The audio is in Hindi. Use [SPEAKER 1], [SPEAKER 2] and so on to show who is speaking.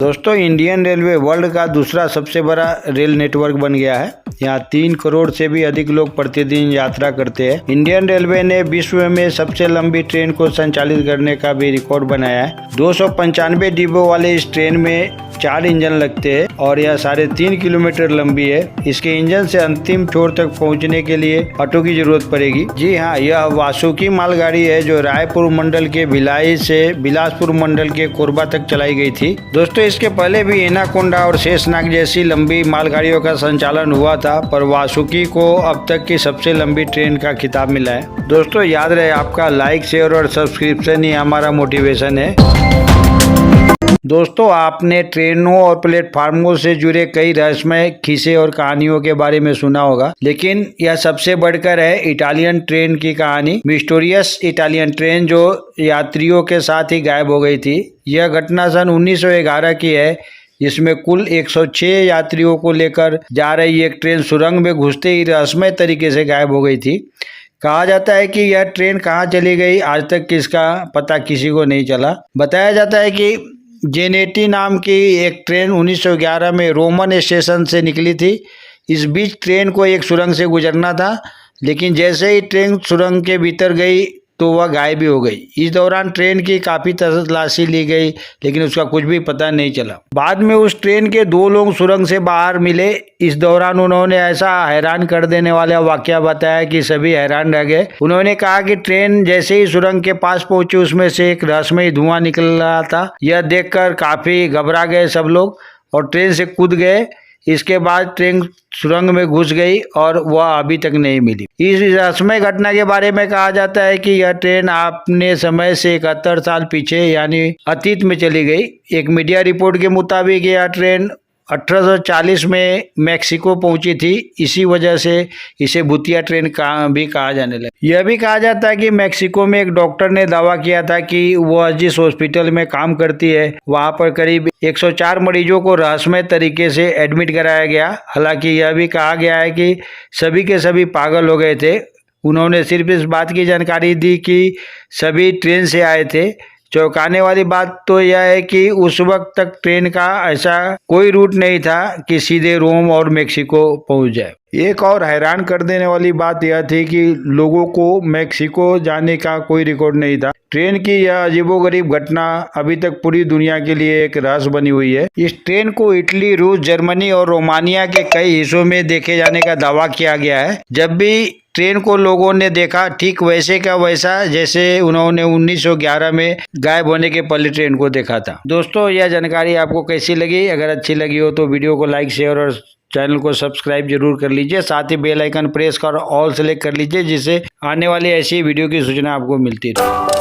[SPEAKER 1] दोस्तों, इंडियन रेलवे वर्ल्ड का दूसरा सबसे बड़ा रेल नेटवर्क बन गया है। यहाँ 3 करोड़ से भी अधिक लोग प्रतिदिन यात्रा करते हैं। इंडियन रेलवे ने विश्व में सबसे लंबी ट्रेन को संचालित करने का भी रिकॉर्ड बनाया है। 295 डिब्बों वाले इस ट्रेन में 4 इंजन लगते हैं और यह 3.5 किलोमीटर लंबी है। इसके इंजन से अंतिम छोर तक पहुंचने के लिए ऑटो की जरूरत पड़ेगी। जी हाँ, यह वासुकी मालगाड़ी है जो रायपुर मंडल के भिलाई से बिलासपुर मंडल के कोरबा तक चलाई गई थी। दोस्तों, इसके पहले भी एनाकोंडा और शेषनाग जैसी लंबी मालगाड़ियों का संचालन हुआ था, पर वासुकी को अब तक की सबसे लंबी ट्रेन का खिताब मिला है। दोस्तों, याद रहे आपका लाइक, शेयर और सब्सक्रिप्शन ही हमारा मोटिवेशन है। दोस्तों, आपने ट्रेनों और प्लेटफार्मों से जुड़े कई रहस्यमय किस्से और कहानियों के बारे में सुना होगा, लेकिन यह सबसे बढ़कर है इटालियन ट्रेन की कहानी। मिस्टीरियस इटालियन ट्रेन जो यात्रियों के साथ ही गायब हो गई थी। यह घटना सन 1911 की है। इसमें कुल 106 यात्रियों को लेकर जा रही एक ट्रेन सुरंग में घुसते ही रहस्यमय तरीके से गायब हो गई थी। कहा जाता है कि यह ट्रेन कहाँ चली गई, आज तक किसका पता किसी को नहीं चला। बताया जाता है कि जेनेटी नाम की एक ट्रेन 1911 में रोमन स्टेशन से निकली थी। इस बीच ट्रेन को एक सुरंग से गुजरना था, लेकिन जैसे ही ट्रेन सुरंग के भीतर गई तो वह गायब भी हो गई। इस दौरान ट्रेन की काफ़ी तलाशी ली गई, लेकिन उसका कुछ भी पता नहीं चला। बाद में उस ट्रेन के 2 लोग सुरंग से बाहर मिले। इस दौरान उन्होंने ऐसा हैरान कर देने वाला वाकया बताया कि सभी हैरान रह गए। उन्होंने कहा कि ट्रेन जैसे ही सुरंग के पास पहुंची, उसमें से एक रहस्यमय धुआं निकल रहा था। यह देखकर काफ़ी घबरा गए सब लोग और ट्रेन से कूद गए। इसके बाद ट्रेन सुरंग में घुस गई और वह अभी तक नहीं मिली। इस रहस्यमय घटना के बारे में कहा जाता है कि यह ट्रेन अपने समय से 71 साल पीछे यानी अतीत में चली गई। एक मीडिया रिपोर्ट के मुताबिक यह ट्रेन 1840 में मैक्सिको पहुंची थी। इसी वजह से इसे भूतिया ट्रेन भी कहा जाने लगा। यह भी कहा जाता है कि मैक्सिको में एक डॉक्टर ने दावा किया था कि वह जिस हॉस्पिटल में काम करती है वहां पर करीब 104 मरीजों को रहस्यमय तरीके से एडमिट कराया गया। हालांकि यह भी कहा गया है कि सभी के सभी पागल हो गए थे। उन्होंने सिर्फ इस बात की जानकारी दी कि सभी ट्रेन से आए थे। चौंकाने वाली बात तो यह है कि उस वक्त तक ट्रेन का ऐसा कोई रूट नहीं था कि सीधे रोम और मेक्सिको पहुंच जाए। एक और हैरान कर देने वाली बात यह थी कि लोगों को मेक्सिको जाने का कोई रिकॉर्ड नहीं था। ट्रेन की यह अजीबोगरीब घटना अभी तक पूरी दुनिया के लिए एक रहस्य बनी हुई है। इस ट्रेन को इटली, रूस, जर्मनी और रोमानिया के कई हिस्सों में देखे जाने का दावा किया गया है। जब भी ट्रेन को लोगों ने देखा, ठीक वैसे का वैसा जैसे उन्होंने 1911 में गायब होने के पहले ट्रेन को देखा था। दोस्तों, यह जानकारी आपको कैसी लगी? अगर अच्छी लगी हो तो वीडियो को लाइक, शेयर और चैनल को सब्सक्राइब जरूर कर लीजिए। साथ ही बेल आइकन प्रेस कर ऑल सेलेक्ट कर लीजिए, जिससे आने वाली ऐसी वीडियो की सूचना आपको मिलती रहे।